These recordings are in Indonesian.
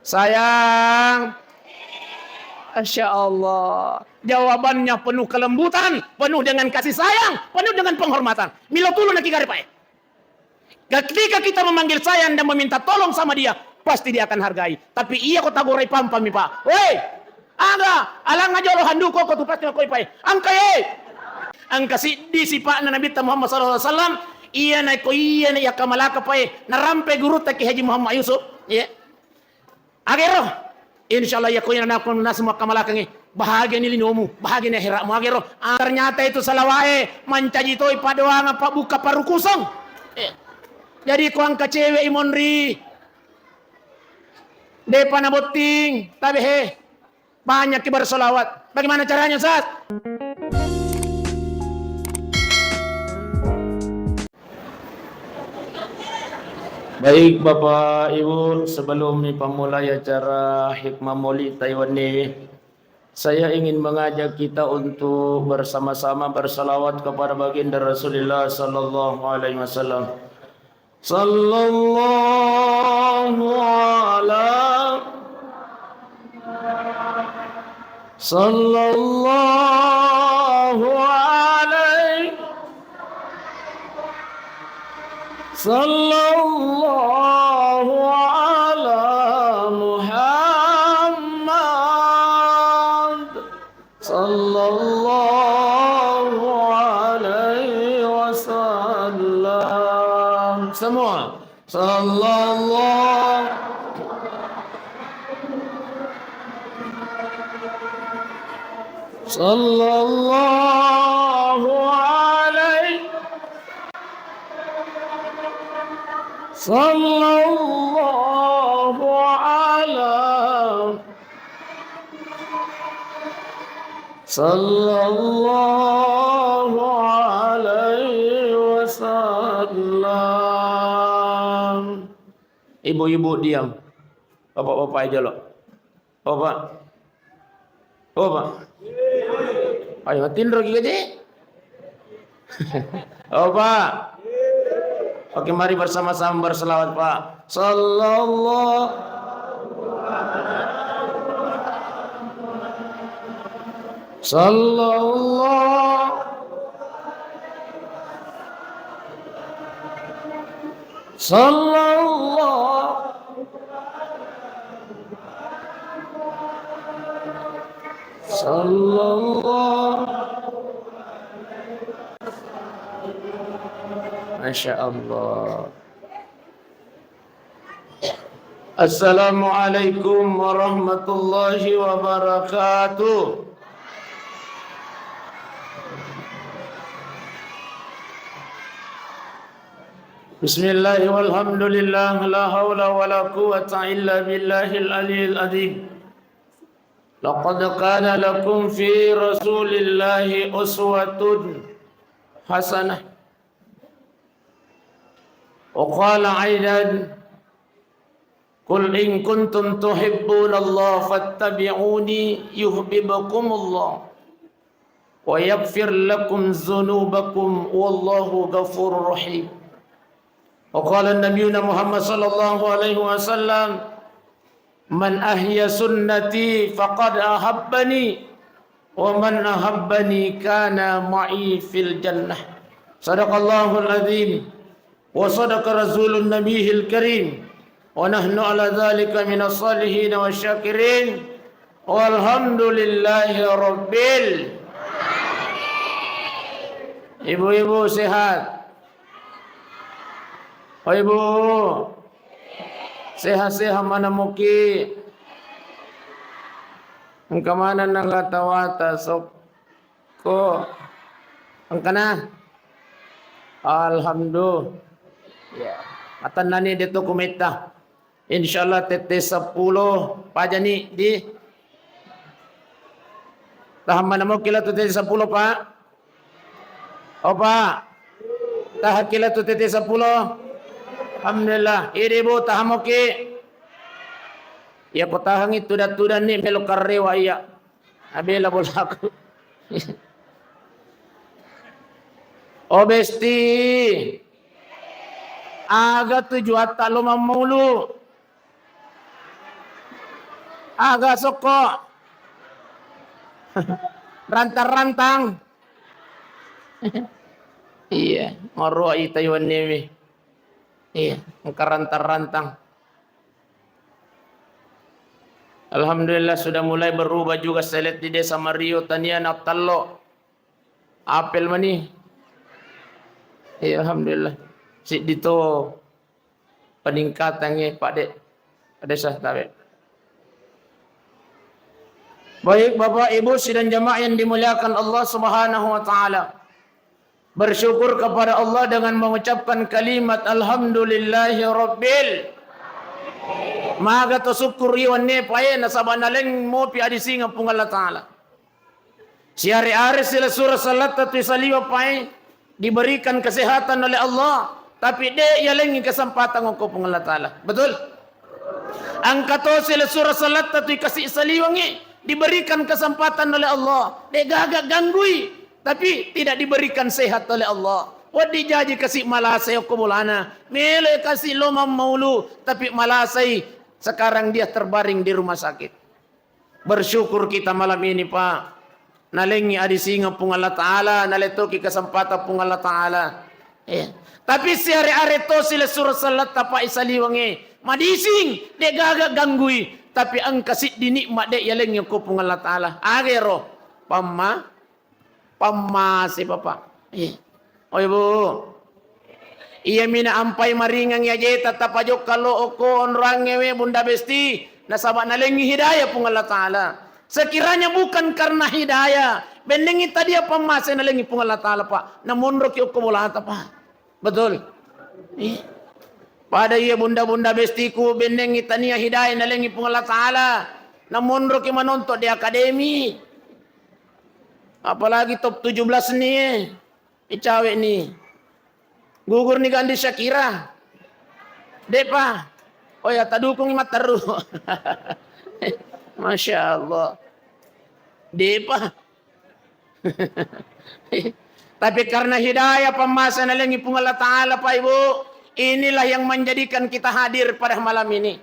Sayang. Masya Allah. Jawabannya penuh kelembutan, penuh dengan kasih sayang, penuh dengan penghormatan. Milo tulu nak ikari. Ketika kita memanggil sayang dan meminta tolong sama dia, pasti dia akan hargai. Tapi iya kau tagurai pampami pak. Woi, aga, alang aja lo handu kau tu pasti kau ipai. Angkai, angka si di si pak Nabi Muhammad SAW. Iya naik ko iya naik kamalaka pai. Narampe guru tak Haji Muhammad Yusuf. Iya. Agero. Insyaallah ya ko yana ko na semua kamalakang bahagia ni linomu bahagia ni akhiratmu agero. Ternyata itu salawae mancaji toy padoang apa buka paru kusong. Jadi ko ang kacewe imonri depa na boting tabi he banyak kibar solawat. Bagaimana caranya Ustaz? Baik Bapak Ibu, sebelum pemulai acara Hikmah Maulid Taiwan ini, saya ingin mengajak kita untuk bersama-sama bersalawat kepada baginda Rasulullah sallallahu alaihi wasallam. Sallallahu ala sallallahu alaihi sallallahu ala Muhammad sallallahu alaihi wasallam. Semua sallallahu sallallahu alaihi sallallahu ala sallallahu alaihi wasallam. Ibu-ibu diam. Bapak-bapak aja loh. Bapak. Bapak. Ayo tindro gigi. Bapak. Oke, mari bersama-sama berselawat Pak. Sallallahu sallallahu sallallahu sallallahu. Masya Allah. Assalamualaikum warahmatullahi wabarakatuh. Bismillah walhamdulillah la hawla wa la quwwata illa billahil aliyil azim. Laqad kana lakum fi rasulillahi uswatun hasanah. وقال أيضا قل إن كنتم تحبون الله فاتبعوني يحببكم الله ويغفر لكم ذنوبكم والله غفور رحيم. وقال النبي محمد صلى الله عليه وسلم من أحيا سنتي فقد أحبني ومن أحبني كان معي في الجنة. صدق الله العظيم وصدق رسول النبي الكريم ونحن على ذلك من الصالحين والشاكرين والحمد لله ربbil. Ibu-ibu sehat? Oh ibu sehat-sehat mana muki? Engkau mana nangatawata sok ko? Engkana? Alhamdulillah. Ya, atan nani dito kumita. Insyaallah tete 10 pajani di tahaman mo kila tete 10 Pak. O Pak. Tah kila tete 10. Alhamdulillah. Iribu tahamo ki. Ya ko tahang itu tudan ni melo karrewa iya. Abela bolaku. O besti. Aga tujuan talo mamulu. Agak soko. Rantang-rantang. Iya, marwa Taiwan ini. Iya, rantang-rantang. Alhamdulillah sudah mulai berubah juga. Saya lihat di desa Mario Tanian Aptallo. Apel mani. Ya alhamdulillah. Si dito peningkatannya Pak Dek. Desa tabe. Baik Bapak Ibu sidang jamaah yang dimuliakan Allah Subhanahu wa taala. Bersyukur kepada Allah dengan mengucapkan kalimat alhamdulillahi rabbil. Maga to syukuri wanne paye nasabanaleng mo pi adi singa pung Allah taala. Siari-ari sila surah salat tatu saliwa paye diberikan kesehatan oleh Allah, tapi de yalengi kesempatan ngoko pung Allah taala. Betul? Angkato sila surah salat tatu kasih saliwangi diberikan kesempatan oleh Allah. De gagak ganggui, tapi tidak diberikan sehat oleh Allah. Wadi jaji kasih malasay o kumulana. Mele kasih lomam maulu. Tapi malasay sekarang dia terbaring di rumah sakit. Bersyukur kita malam ini Pak. Nalengi adi singa pung Allah Ta'ala. Naletoki kesempatan pung Allah Ta'ala. Tapi sehari-hari to sila surah salat tapa isaliwangi. Madising. Dek gagak ganggui. Tapi ang kasih dinikmat dek yalengi ko pung Allah Ta'ala. Agero. Pamma si Papa. Oh ibu, iya mina ampai maringang ya jeta tapajok kalau oko onrangewe bunda besti nasabak nalengi hidayah pung Allah Ta'ala. Sekiranya bukan karena hidayah, bendengi tadi apa masa nalengi pung Allah Ta'ala Pak. Namun roki oko bola Pak. Betul. Pada iya bunda-bunda bestiku bendengi tania hidayah nalengi pung Allah Ta'ala. Namun roki manonton di akademi. Apalagi top 17 nih. Cawe ni gugur ni gandi Syakira depa oh ya tadukung mataru. Masya Allah depa. Tapi karena hidayah pemasa nalengi pung Allah Ta'ala Pak Ibu, inilah yang menjadikan kita hadir pada malam ini.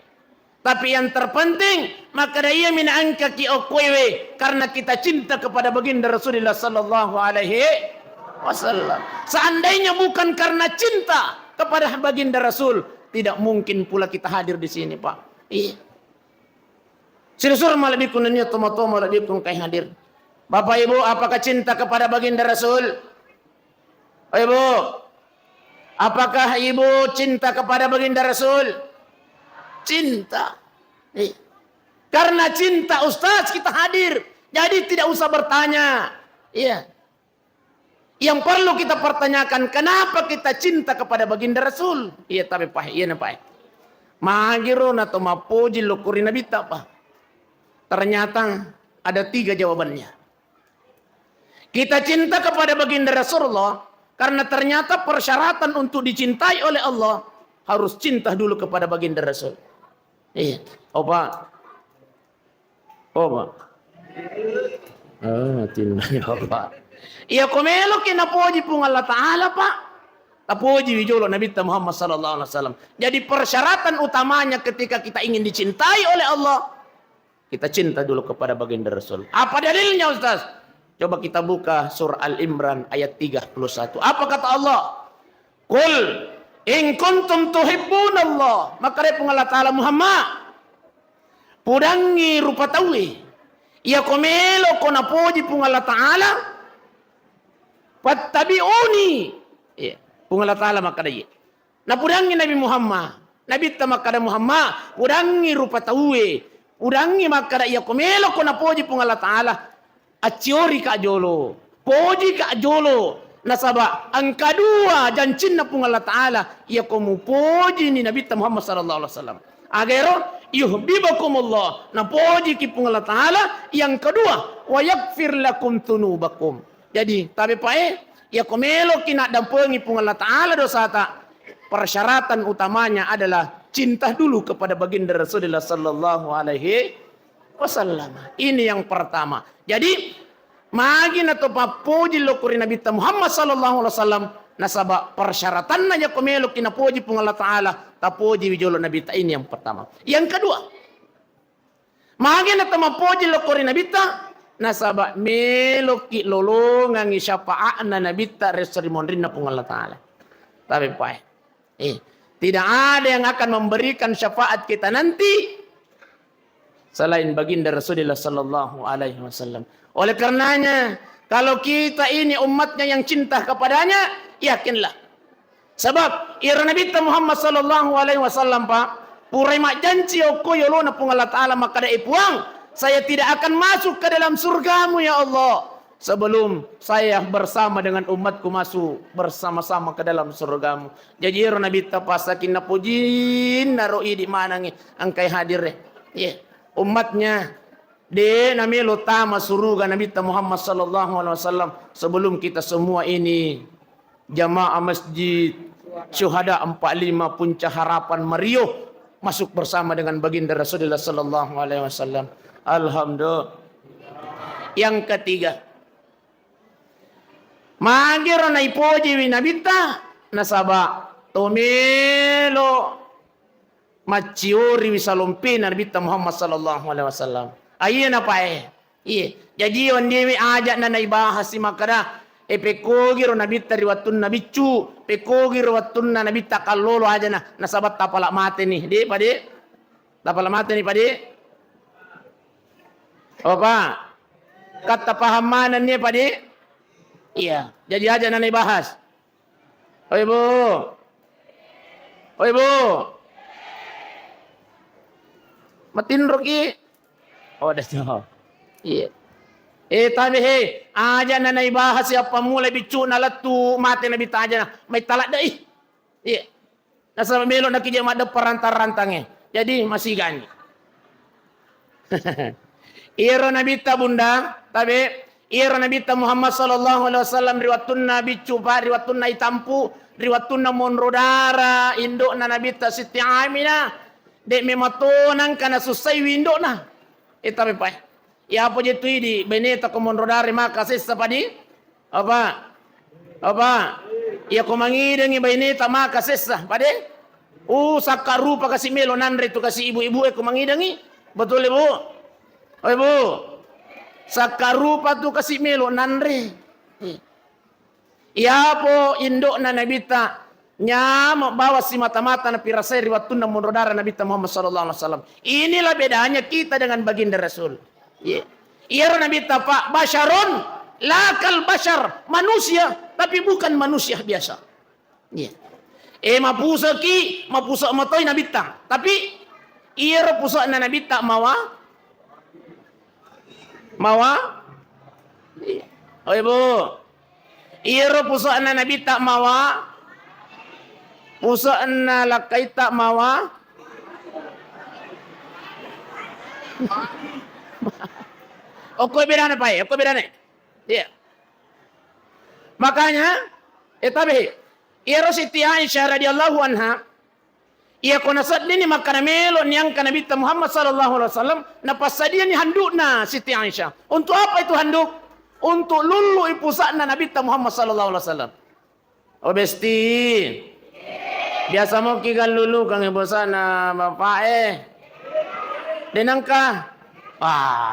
Tapi yang terpenting maka dia mina angka ki okwewe karena kita cinta kepada baginda Rasulullah sallallahu alaihi wasallam. Seandainya bukan karena cinta kepada baginda Rasul, tidak mungkin pula kita hadir di sini, Pak. Iya. Sirusur malabikun dunia tomo-tomo malabikun kai hadir. Bapak Ibu, apakah cinta kepada baginda Rasul? Ibu, apakah Ibu cinta kepada baginda Rasul? Cinta. Iya. Karena cinta Ustaz kita hadir. Jadi tidak usah bertanya. Iya. Yang perlu kita pertanyakan, kenapa kita cinta kepada baginda Rasul? Iya tapi Pak, iya Pak. Magiron atau mapuji lukuri Nabi Pak. Ternyata ada 3 jawabannya. Kita cinta kepada baginda Rasulullah karena ternyata persyaratan untuk dicintai oleh Allah harus cinta dulu kepada baginda Rasul. Iya. Oh Pak. Oh Pak. Tindanya Pak. Iya komelo kinapuji pung Allah Ta'ala Pak. Tapuji wijolo Nabi Muhammad sallallahu alaihi wasallam. Jadi persyaratan utamanya ketika kita ingin dicintai oleh Allah, kita cinta dulu kepada baginda Rasul. Apa dalilnya Ustaz? Coba kita buka surah Al-Imran ayat 31. Apa kata Allah? Qul in kuntum tuhibbunallah. Maka dia pung Allah Ta'ala Muhammad. Pudangi rupa tawi. Iya komelo konapuji pung Allah Ta'ala. Fattabi'uni. Ya, pung Allah Ta'ala makadaya. Na pudangi Nabi Muhammad. Nabi ta makada Muhammad. Pudangi rupa tawe. Pudangi makadaya komelo ko na poji pung Allah Ta'ala. Aciori ka jolo. Poji ka jolo. Nasaba ang kadua jancin na pung Allah Ta'ala. Iya komu poji ni Nabi ta Muhammad sallallahu alaihi wasallam. Agero yuhibbukumullah. Na poji ki pung Allah Ta'ala. Yang kedua, wa yaghfir lakum tunubakum. Jadi, tapi Pak ya komelo kina dampengi pung Allah Ta'ala dosa tak. Persyaratan utamanya adalah cinta dulu kepada baginda Rasulullah sallallahu alaihi wasallam. Ini yang pertama. Jadi, magin atau papuji lokuri Nabi Muhammad sallallahu alaihi wasallam nasaba persyaratan aja komelo kina puji pung Allah Ta'ala tapuji wijolo Nabi ta ini yang pertama. Yang kedua, Mangin na tamapoji lo kori nabita nasaba meloki lolongan syafaat na nabita resrimon rinna pung Allah Ta'ala. Tapi Pak, tidak ada yang akan memberikan syafaat kita nanti selain baginda Rasulullah sallallahu alaihi wasallam. Oleh karenanya, kalau kita ini umatnya yang cinta kepadanya, yakinlah. Sebab ira Nabi Muhammad sallallahu alaihi wasallam Pak, purai mak janji oko yolona pung Allah Ta'ala maka da ipuang, saya tidak akan masuk ke dalam surgamu ya Allah sebelum saya bersama dengan umatku masuk bersama-sama ke dalam surgamu. Jadi ira Nabi pasakin na pujin naroi di mana ngi angkai hadir umatnya de namelo tama surga Nabi Muhammad sallallahu alaihi wasallam sebelum kita semua ini jamaah masjid syuhada 45 puncak harapan Mario masuk bersama dengan baginda Rasulullah sallallahu alaihi wasallam. Alhamdulillah. Yang ketiga, mangira na ipoji winabita nasaba tomelo maciori wisalompe na nabita Muhammad sallallahu alaihi wasallam. Ayun na pa jadi on dewi ajak na naibahas si makara pekogiro nabita riwatun nabicu pekogiro watun na nabita kalolo aja na nasabat tapala mate nih de pade tapala mate nih pade apa kata pahamanan nih pade. Iya, jadi aja nanti bahas. Oi Bu. Oi Bu. Matin roki. Oh, dah jauh. Iya. Tapi aja nanti bahas siapa mulai bicu nalatu mati nabi aja mai talak dah Iya. Nasa melo nak kijak mak perantar-rantangnya. Jadi masih gani. Ira nabi ta bunda, tapi ira nabi ta Muhammad sallallahu alaihi wasallam riwatun nabi cuba riwatun nai tampu riwatun na monrodara induk na nabi ta Siti Aminah dek mematonan kana susai winduk na. Tapi pai. Ya apa je tu di beneta ko monrodara maka sesa padi? Apa? Ya ko mangidengi beneta maka sesa padi? Sakarupa kasih melo nanre tu kasih ibu-ibu ko mangidengi. Betul Ibu? Oh Ibu, sakarupa tu kasih melo nanre. Iya po indok na nabita nyam bawa si mata-mata na pirasai riwatun na monrodara nabita Muhammad sallallahu alaihi wasallam. Inilah bedanya kita dengan baginda Rasul. Iya nabita Pak basyarun lakal basyar manusia tapi bukan manusia biasa. Mapusa matoy nabita tapi iya pusa na nabita mawa. Oh Ibu, iro pusaan na nabi tak mawa, pusaan na lakay tak mawa. Okoy bedana pa okoy bedana. Iya. Makanya, tapi iro Siti Aisyah radhiyallahu anha ia kona sadni makanamelo niyang kanabita Muhammad sallallahu alaihi wasallam napasadia ni handuk na Siti Aisyah. Untuk apa itu handuk? Untuk lulu ipusakna nabita Muhammad sallallahu alaihi wasallam. Oh besti. Biasa mo kigan lulu kang ibusana bapak denangka.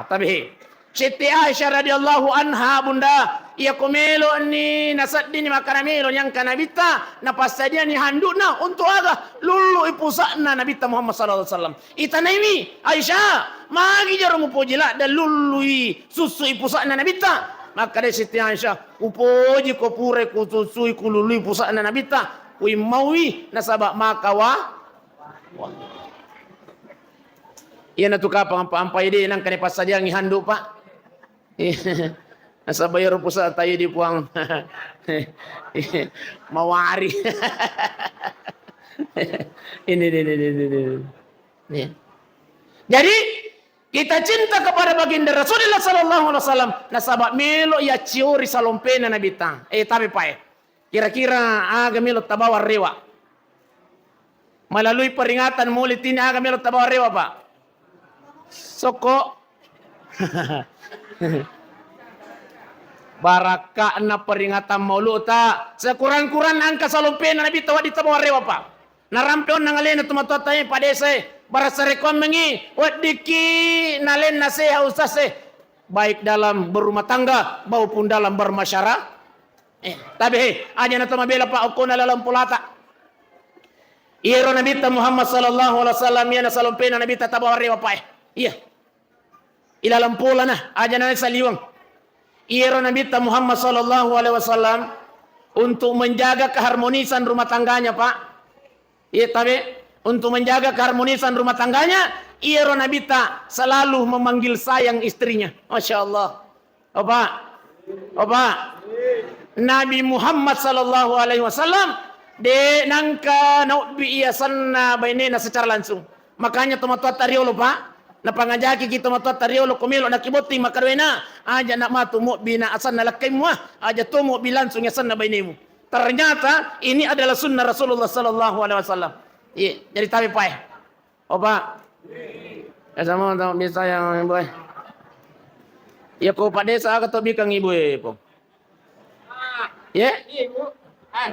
Tapi Siti Aisyah radhiyallahu anha bunda ia komelo ni nasaddi ni makanamelo yang kanabita napasadia ni handukna untuk aga lulu ipusakna nabita Muhammad sallallahu alaihi wasallam. Itanaimi Aisyah magi jaro mupojila dan lului susu ipusakna nabita. Maka dari Siti Aisyah upoji ko pure ko susu ko lului ipusakna nabita wi mawi nasaba makawa. Ia na tuka pang-pampai di nang kani pasadia ngi handuk Pak. Nasa bayar pusat tayo di puang mawari. Ini. Jadi kita cinta kepada baginda Rasulullah sallallahu alaihi wasallam nasabak melo ya ciori salompena nabita. Tapi Pak, kira-kira aga melo tabawar rewa. Melalui peringatan mulut ini aga melo tabawar rewa Pak. Soko Baraka na peringatan maulud ta sekurang-kurang angka salompe na nabi tawa di tabawa rewa pa narampion nang alena tumatotay padese barasarekon mengi wadiki nalen nasiha ustase baik dalam berumah tangga maupun dalam bermasyarakat. Tapi aja na mabela pa ako na lalang pulata. Iro Nabi Muhammad sallallahu alaihi wasallam ya na salumpena Nabi tabawari wa pa. Iya. Ilalang pula na aja na sa liwang. Iro Nabi Muhammad sallallahu alaihi wasallam untuk menjaga keharmonisan rumah tangganya, Pak. Iya, tapi untuk menjaga keharmonisan rumah tangganya, Iro Nabi selalu memanggil sayang istrinya. Masya Allah. Opa. Nabi Muhammad sallallahu alaihi wasallam de nangka naubi iya sanna bainena secara langsung. Makanya tomato tariolo, Pak. Napangajaki kita tomato tariolo kumilo nakiboti makarwena aja nak matu mo bina asan nalakai muah aja tumo bilansung ya sanna bainemu. Ternyata ini adalah sunnah Rasulullah sallallahu alaihi wasallam. Iya, jadi tabi Pak. Opa. Sama tahu bisa yang boy. Ya ko Pak desa ka to bikang ibu po. Ya? Ibu.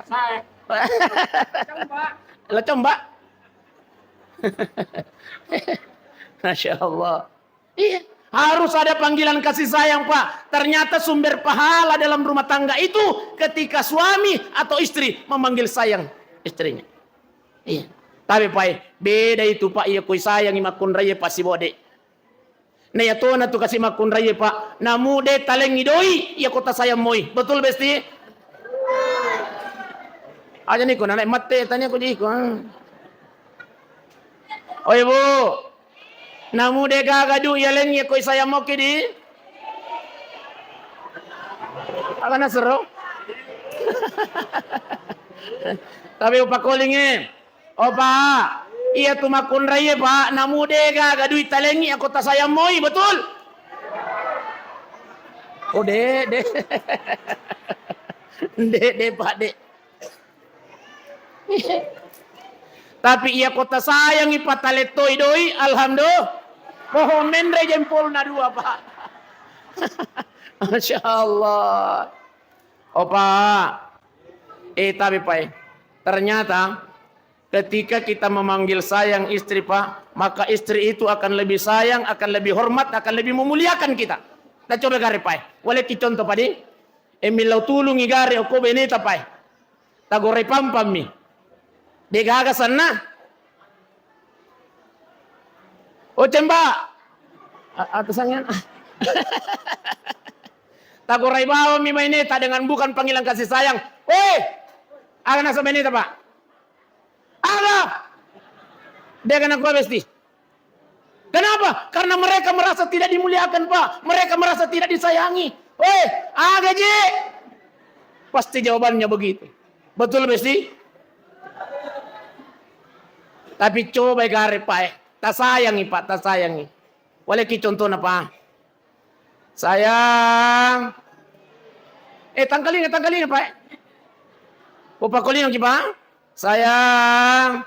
Saya. Coba. Masya Allah. Iya. Harus ada panggilan kasih sayang, Pak. Ternyata sumber pahala dalam rumah tangga itu ketika suami atau istri memanggil sayang istrinya. Iya. Tapi Pak, beda itu Pak. Iya kui sayang imakun raya Pak si bode. Nah ya tuh tu kasih makun raya Pak. Namu de taleng idoi, iya kota sayang moi. Betul besti? Aja nih ko naik mate tanya ko di ko. Oh ibu. Namu de gagadu yaleng ya koi saya mau kidi. Akan seru. Tapi upa kolingnya. Opa, iya tu makun raya Pak. Namu de gagadu italengi aku tak saya moi betul. Oh de. De Pak de. Tapi ia kota sayang ipataleto idoi alhamdulillah. Pohon mendre jempol na dua Pak. Masya Allah. Opa. Tapi Pak. Ternyata ketika kita memanggil sayang istri Pak. Maka istri itu akan lebih sayang. Akan lebih hormat. Akan lebih memuliakan kita. Kita coba gari Pak. Boleh kita contoh Pak di. Emilau tulungi gari. Oko benita Pak. Tagoray pampam mi. Degaga sana. Oh cemba. Atasannya. Tagoray bawa mi mainita dengan bukan panggilan kasih sayang. Aga nasa mainita Pak. Aga. Dia kena kuah besti. Kenapa? Karena mereka merasa tidak dimuliakan Pak. Mereka merasa tidak disayangi. Aga je. Pasti jawabannya begitu. Betul besti? Tapi coba gari Pak. Tak sayangi Pak, tak sayangi. Boleh ki contoh apa? Sayang. Tangkalin Pak. Upa kolin ki Pak. Sayang.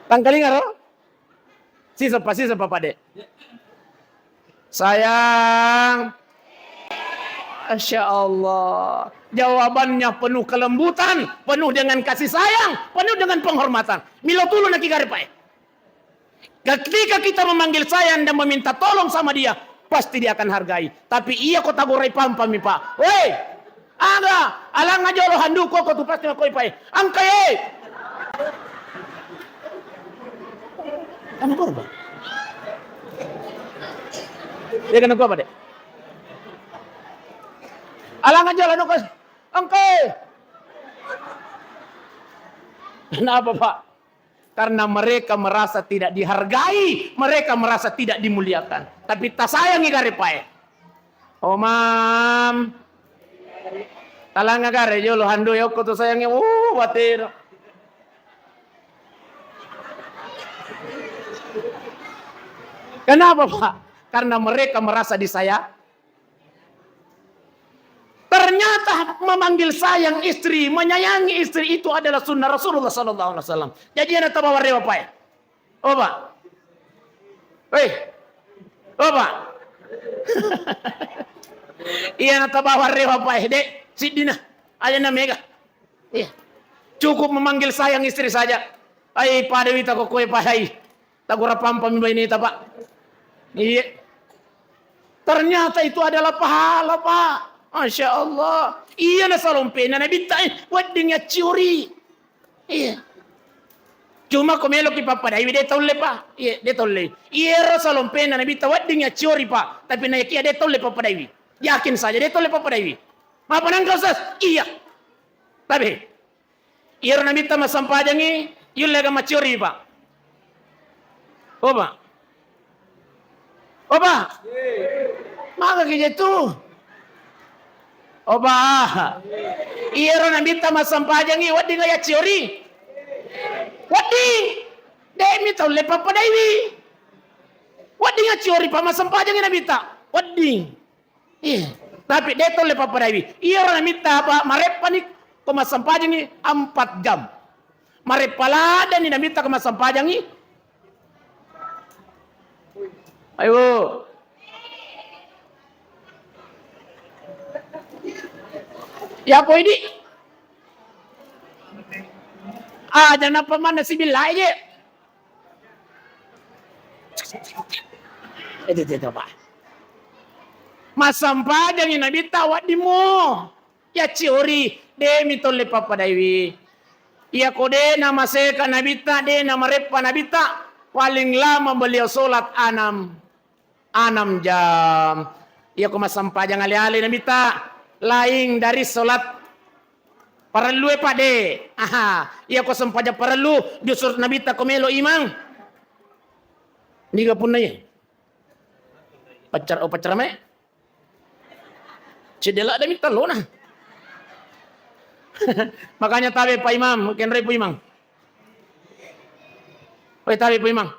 Tangkalin aro? Sisa Pak Pak Dek. Sayang. Masya Allah. Jawabannya penuh kelembutan, penuh dengan kasih sayang, penuh dengan penghormatan. Milo tulu nak gari Pak. Ketika kita memanggil sayang dan meminta tolong sama dia, pasti dia akan hargai. Tapi iya kota gorai pampami Pak. Aga, alang aja lo handu kok tu pasti koi Pak. Angkai. Kamu korban. Dia kena apa Dek? Alang aja lah nukas. Angkai. Kenapa Pak? Karena mereka merasa tidak dihargai. Mereka merasa tidak dimuliakan. Tapi tak sayangi gari Pak. Mam. Talanga gari jo lo hando yo ko to sayangi. Watir. Kenapa Pak? Karena mereka merasa disayang. Ternyata memanggil sayang istri, menyayangi istri itu adalah sunnah Rasulullah sallallahu alaihi wasallam. Jadi ana tabawa rewa Pak. Pak. Pak. Iya na tabawa rewa Pak. Dek, sidina. Aja na mega. Iya. Cukup memanggil sayang istri saja. Ay, pada wita ko kue pahay. Tagura pampam ini pak. Iya. Ternyata itu adalah pahala, Pak. Masya Allah. Iya na salompe na nabitain. Wadingnya curi. Iya. Cuma komelo ki papadai de tolle Pak. Iya, de tolle. Iya ra salompe na nabita wadingnya curi Pak. Tapi na kia de tolle papadai. Yakin saja de tolle papadai. Apa nang kau sas? Iya. Tapi iya ra nabita masampajangi yulle ga macuri Pak. Opa. Opa. Maka gitu. Oba. Iro nambita masampajangi wadi ngaya ciori. Wadi. Demi tau lepa padaiwi. Wadi ngaya ciori pa masampajangi nambita. Wadi. Iya. Tapi dia tau lepa padaiwi. Iro nambita apa marepanik ko masampajangi 4 jam. Marepalada ni nambita ko masampajangi. Ayo. Ya po ini. Jangan apa mana si bila aja. Itu Pak. Masampajan yang nabi tawat di mo. Ya ciori demi tole papa daiwi. Ya kode nama seka nabi ta de nama repa nabi ta paling lama beliau solat 6 jam. Ya ko masampajan ali-ali nabi ta. Lain dari solat perlu Pak de. Iya ko sampaja perlu justru Nabi ta komelo imang. Niga pun naya. Pacar me. Cedela ada minta lo nah. Makanya tabe Pak Imam, kenre Pak Imam. Oi tabe Pak Imam.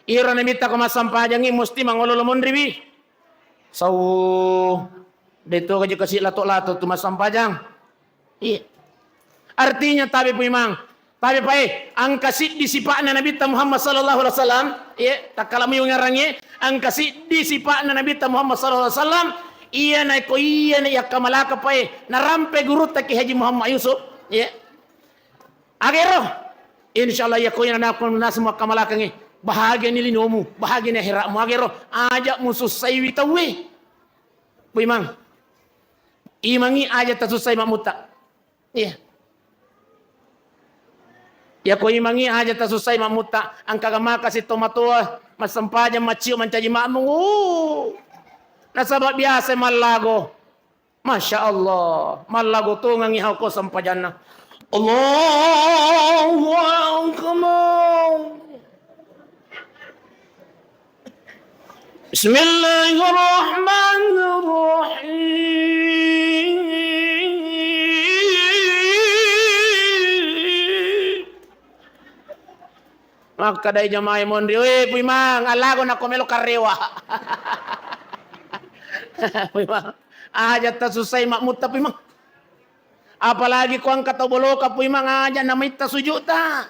Ira Nabi ta ko masampajangi musti mangololo mondriwi. Dito kaji kasih lato-lato tu masampajang. Iya. Artinya tabi pemang. Tabi pae ang kasih disipakna Nabi Muhammad sallallahu alaihi wasallam. Iya, tak kala mo ngarangnya ang kasih disipakna Nabi Muhammad sallallahu alaihi wasallam. Iya na ko iya na yakamalaka pae narampe guru taki Haji Muhammad Yusuf. Iya. Agero. Insyaallah ya ko yana na semua kamalaka ngi. Bahagia ni linomu, bahagia ni akhiratmu agero. Ajak musuh saywi tawe. Pemang. Imangi aja tasusai mamuta. Iya. Ya ko imangi aja tasusai mamuta. Angka gama kasih tomatua. Masampaja maciu mancaji makmu. Nasabak biasa malago. Masya Allah. Malago tu ngangihaw ko sampajana. Allahu Akbar. Bismillahirrahmanirrahim. Maka dari jamaah mondri, Puimang, alago na komelo karewa. Puimang, aja tasusay makmuta Puimang. Apalagi ko ang katoboloka Puimang aja na may tasujuta.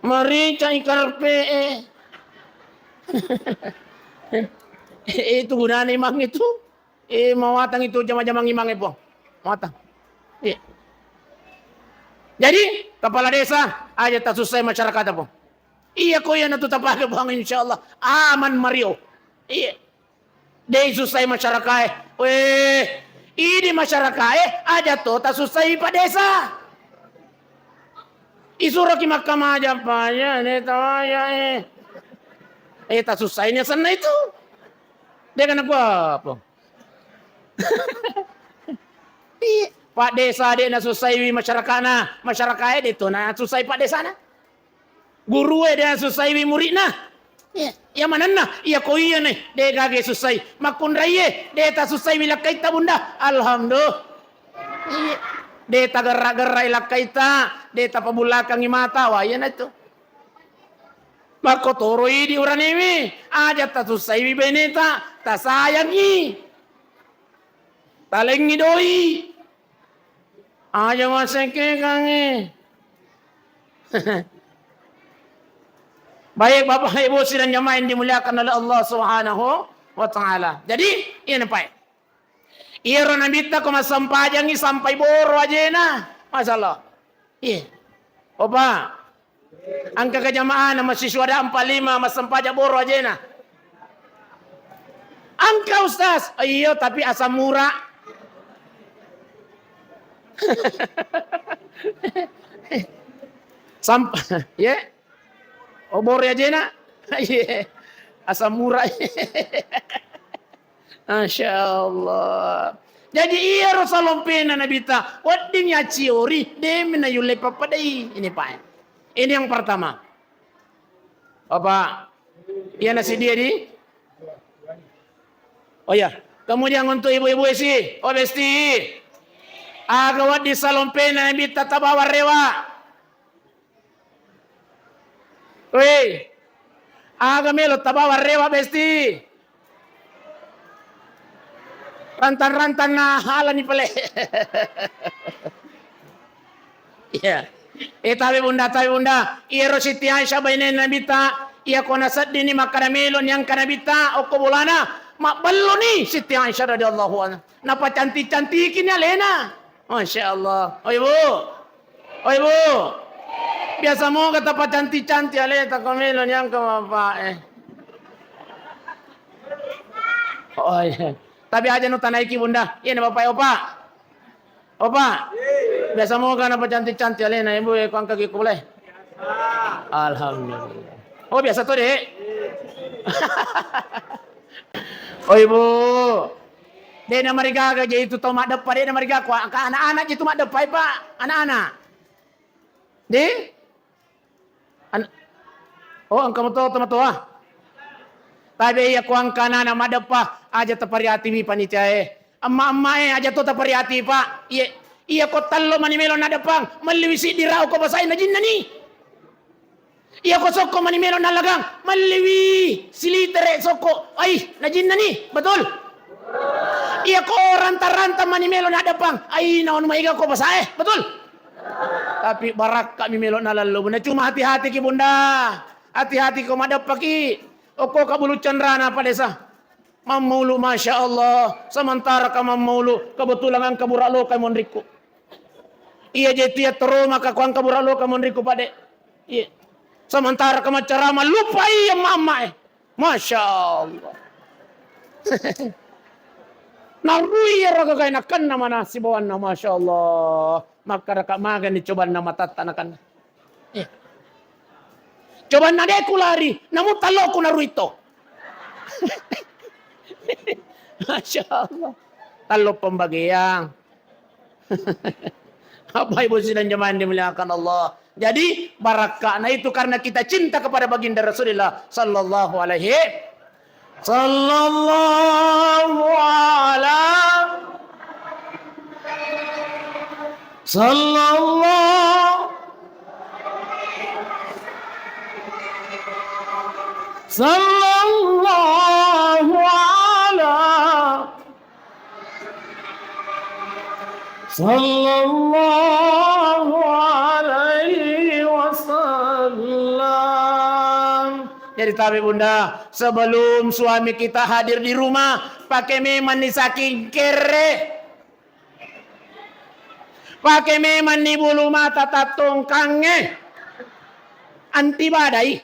Marica ikarpe itu gunanya imang itu. Mawatang itu jama-jamang imang po. Mawatang. Jadi kepala desa aja tak susah masyarakat po. Iya ko yan natutapag po insyaallah. Aman Mario. Iya. Dahil susah masyarakat. Ini masyarakat aja to tak susah pa desa. Isura ki mahkamah aja pa ya. Netawaya tak susah ini sana itu. Dia kan apa? Pak desa dia na susah masyarakat na. Masyarakat itu na susah pak desa na. Guru dia susah murid na. Ya mana na? Ya ko iya nih. Dia gage susah. Makun raya. Dia tak susah ilakaita bunda. Alhamdulillah. Dia tak gerak-gerak ilakaita. Dia tak pabulakang imata. Wah ya na itu. Mako toroi di orang ini. Aja tak susah beneta. Tak sayangi. Talengi doi. Aja masake kange. Baik Bapak Ibu sidang jamaah yang dimuliakan oleh Allah Subhanahu wa taala. Jadi, ini Pak. Iro nabita ko masampajangi sampai boro aja na. Masalah. Iya. Opa. Angka kejamaan nama siswa ada 45 mas sempajak boro aja na. Angka Ustaz. Iya tapi asam murah. Ya. Obor aja na. Iya. Asam murah. Masya Allah. Jadi iya Rasulullah pena nabita. Wadinya ciori. Demina yule papadai. Ini Pak. Ini yang pertama. Apa? Iya nasi dia di? Oh ya. Kemudian untuk ibu-ibu isi. Oh besti. Agawat di salon pena nabita tabawa rewa. Weh. Aga melo tabawa rewa besti. Rantan-rantan na hala ni pale. Iya. Tabi bunda. Iro Siti Aisyah bainai nabita. Ia kona sadini makaramelon yang kanabita. Oko bulana. Mak bello ni Siti Aisyah radhiyallahu anha. Napa cantik-cantikin ya Lena. Masya Allah. Oh ibu. Biasa mo kata pa cantik-cantik ya Lena. Kamelon yang kamapa Oh iya. Tapi aja nu tanaiki bunda. Iya bapak Opa. Biasa mo ka na pa cantik-cantik alena ibu ko ang kagi ko boleh. Alhamdulillah. Oh biasa to deh. Oh ibu. Dia na mariga ka je itu to mak depa dia na mariga ko ka anak-anak itu mak depa Pak. Anak-anak. Oh ang kamu to ah. Tapi ya kuang kana na mak depa aja tapariati mi panitia Amma aja to tapariati Pak. Iya ko tallo manimelo na depang maliwisi dirao ko basahin na jinnani. Iya ko soko manimelo na lagang maliwi silitere soko ay na jinnani. Betul? Iya ko ranta-ranta manimelo na depang ay naon maiga ko basahe. Betul? Tapi barak kami melo na lalo bunda. Cuma hati-hati ki bunda. Hati-hati ko madapaki. Oko kabulu candrana pa desa. Mamulu Masya Allah. Sementara ka mamulu. Kebetulan ang kaburalo kay monriku. Iya jadi teruma ka kuang kaburalo kay monriku pade. Iya. Sementara ka macarama lupa iya mama Masya Allah. Narui raga kay nakan naman na si bawan na Masya Allah. Maka magan ni coba na matatanakan. Iya. Coba na de kulari. Namun talo ko naruito. Masya Allah. Talo pembagian. Apa ibu sidang jemaah dimuliakan Allah. Jadi barakah. Nah itu karena kita cinta kepada baginda Rasulullah sallallahu alaihi sallallahu alaihi wasallam. Jadi tapi bunda, sebelum suami kita hadir di rumah, pakai meman ni saking kere, pakai meman ni bulu mata tatungkange, anti badai.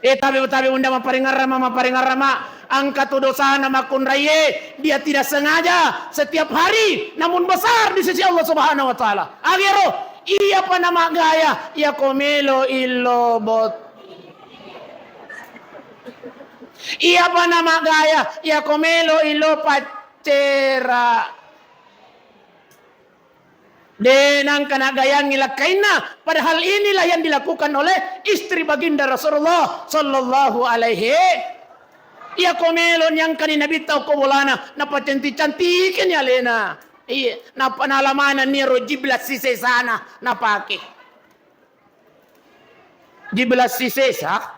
Tapi bunda maparingarama angkat dosa nama kunraye dia tidak sengaja setiap hari namun besar di sisi Allah Subhanahu wa taala. Agero iya pa nama gaya ya komelo illo bot. Iya pa nama gaya ya komelo illo pacera. Denang kana gayang ngilakaina padahal inilah yang dilakukan oleh istri baginda Rasulullah sallallahu alaihi. Iya komelon yang kanina bitaw ko bulana napacanti-cantikin ya Lena. Iya napanalamanan ni Rojiblas sise sana napake. Jiblas sise sa.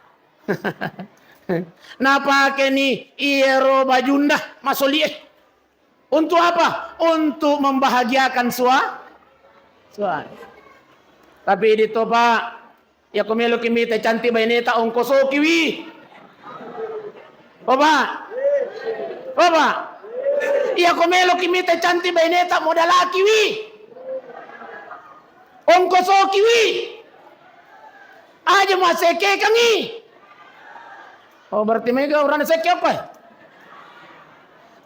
Napake ni Iero Bajunda Masolieh. Untuk apa? Untuk membahagiakan suami. Tapi dito Pak, ya kumelo kimita cantik baineta ongkoso kiwi. Opa. Ya kumelo kimita cantik baineta modala kiwi. Ongko so kiwi. Aja mau seke kangi. Oh berarti mereka orang seke apa?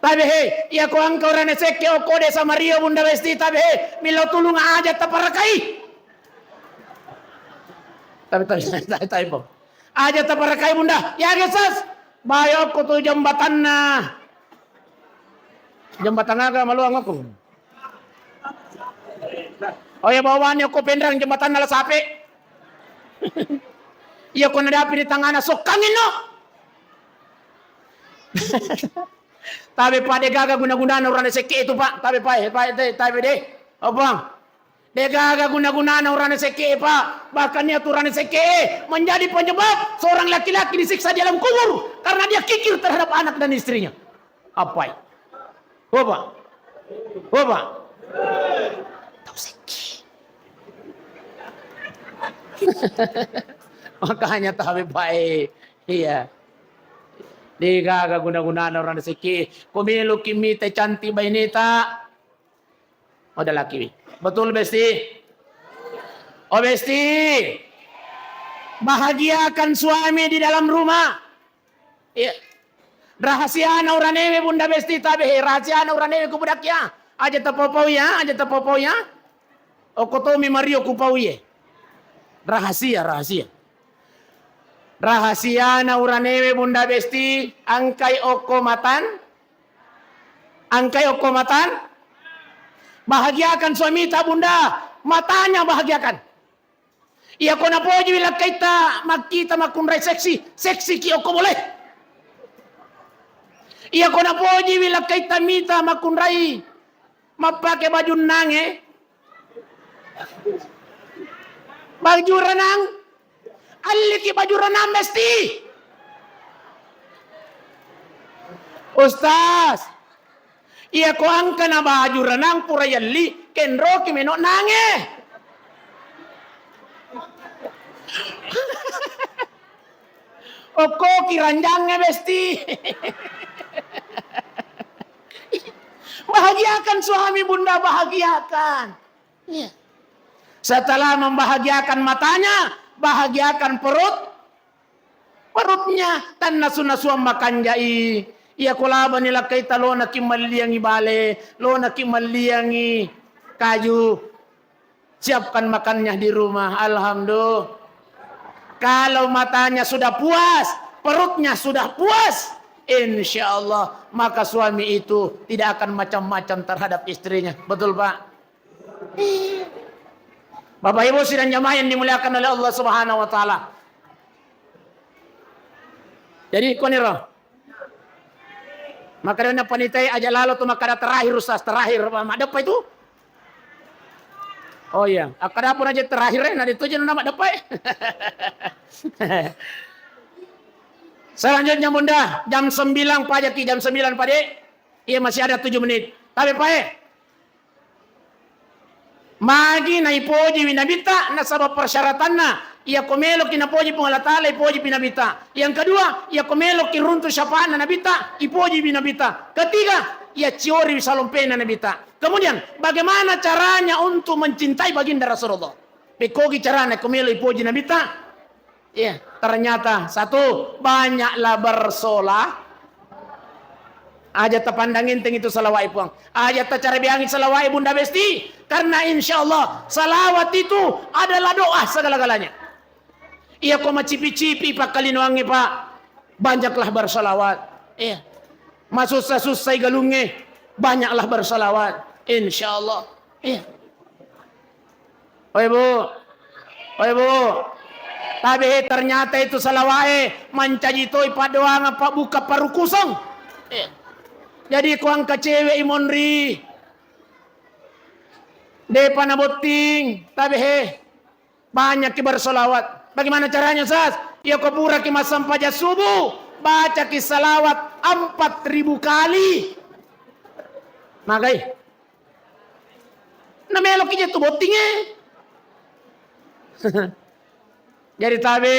Tapi ya ko angka orang seke o kode sama Rio Bunda Besti tapi milo tulung aja taparakai. Tapi Bob. Aja taparakai Bunda. Ya gesas. Bayo ko tu jembatan na. Jembatan aga maluang aku. Oh ya bawaannya ko pendrang jembatan nala sapi. Iya ko nadapi di tangana sok kangin no. Tapi Pak de gaga guna-guna orang seke itu Pak. Tapi deh. Oh bang. De gaga guna-guna orang seke Pak. Bahkan dia tuh orang seke menjadi penyebab seorang laki-laki disiksa di dalam kubur karena dia kikir terhadap anak dan istrinya. Apa? Bapak. Tahu seke. Makanya tapi baik. Iya. Diga guna-guna orang rezeki. Kumilu kimi te cantik bainita. Udah laki. Betul Besti? Oh Besti. Bahagiakan suami di dalam rumah. Iya. Rahasia na orang ewe Bunda Besti tabe. Rahasia na orang ewe kubudak ya. Aja tapopau ya. O kotomi Mario kupau ye. Rahasia. Rahasia na uranewe Bunda Besti angkai okomatan. Bahagiakan suami ta Bunda, matanya bahagiakan. Iya ko na poji bila kita makita makunray seksi ki oko boleh. Iya ko na poji bila kita mita makunray mapake baju nange. Baju renang. Aliki baju renang Besti. Ustaz. Iya ko angka na baju renang pura yalli kenro kimeno nange. Oko kiranjangnya Besti. Bahagiakan suami Bunda, bahagiakan. Iya. Setelah membahagiakan matanya, bahagiakan perutnya. Tan nasu-nasu makan jai. Iya kolaba nila kaita lo na kimaliangi bale, lo na kimaliangi kaju. Siapkan makannya di rumah. Alhamdulillah. Kalau matanya sudah puas, perutnya sudah puas, insya Allah maka suami itu tidak akan macam-macam terhadap istrinya. Betul Pak? Bapak Ibu sidang jamaah yang dimuliakan oleh Allah Subhanahu wa taala. Jadi koniro. Maka dia panitai aja lalu tuh maka terakhir Ustaz, terakhir ada apa itu? Oh iya, akada pun aja terakhir nah itu aja nama dapat. Selanjutnya Bunda, jam 9 Pak jam 9 Pak Dek. Iya masih ada 7 menit. Tapi Pak magi na ipoji winabita na sabab persyaratanna ia komelo kinapoji pengalatala ipoji pinabita. Yang kedua ia komelo kiruntu syafaan na nabita ipoji pinabita. Ketiga ia ciori salompena nabita. Kemudian bagaimana caranya untuk mencintai baginda Rasulullah? Pekogi caranya komelo ipoji nabita. Ya ternyata satu banyaklah bersolah. Aja terpandangin ting itu salawai puang. Aja tercari biangin salawai Bunda Besti. Karena insya Allah salawat itu adalah doa segala-galanya. Iya koma cipi-cipi Pak Kalinuangi Pak. Banyaklah bersalawat. Iya. Masusah-susah galungnya. Banyaklah bersalawat. Insya Allah. Iya. Oh ibu. Tapi ternyata itu salawai. Mancajitoi Pak doang Pak buka paru kusong. Iya. Jadi kuang ke cewek imonri. Depa naboting. Tapi banyak ki bersolawat. Bagaimana caranya Ustaz? Ya kopura ki masam pajak subuh. Baca ki salawat 4.000 kali. Magai. Namelo ki jatuh botingnya. Jadi tabe.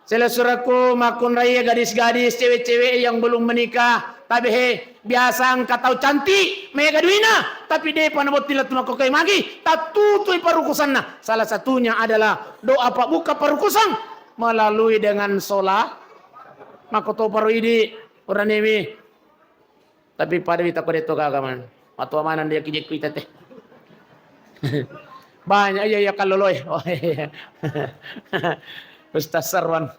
Selesuraku makun raya gadis-gadis cewek-cewek yang belum menikah. Tapi biasa angka tahu cantik, mega duina. Tapi dia panabot tilat mako kay magi. Tatutoy parukusan na. Salah satunya adalah doa pak buka parukusan melalui dengan sholat. Mako to paru idi orang ini. Tapi pada kita kau itu kagaman. Atau mana dia kijek kita teh. Banyak ya kaloloy. Oh, iya. Ustaz Sarwan.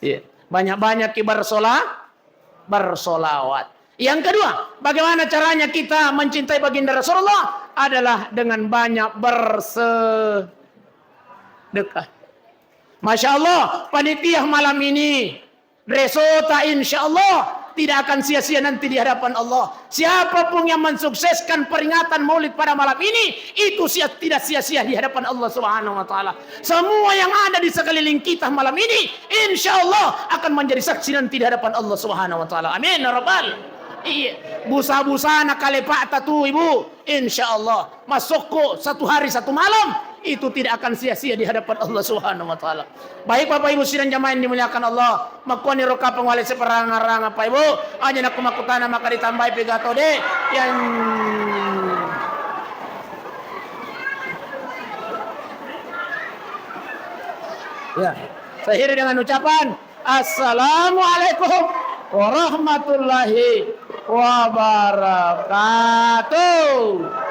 Iya. Banyak-banyak kibar bersolawat. Yang kedua, bagaimana caranya kita mencintai baginda Rasulullah adalah dengan banyak bersedekah. Masya Allah, panitia malam ini resota insya Allah tidak akan sia-sia nanti di hadapan Allah. Siapapun yang mensukseskan peringatan Maulid pada malam ini, itu tidak sia-sia di hadapan Allah Subhanahu wa taala. Semua yang ada di sekeliling kita malam ini, insya Allah akan menjadi saksi nanti di hadapan Allah Subhanahu wa taala. Amin ya rabbal. Iya, busa-busa nak kalepak tatu ibu, insya Allah masuk satu hari satu malam itu tidak akan sia-sia di hadapan Allah Subhanahu wa taala. Baik Bapak Ibu sidang jamaah yang dimuliakan Allah, makuani roka pengwali seperang-arang Bapak Ibu, aja nak kumakutana maka ditambahi pidato deh yang ya. Saya akhiri dengan ucapan Assalamualaikum warahmatullahi wabarakatuh.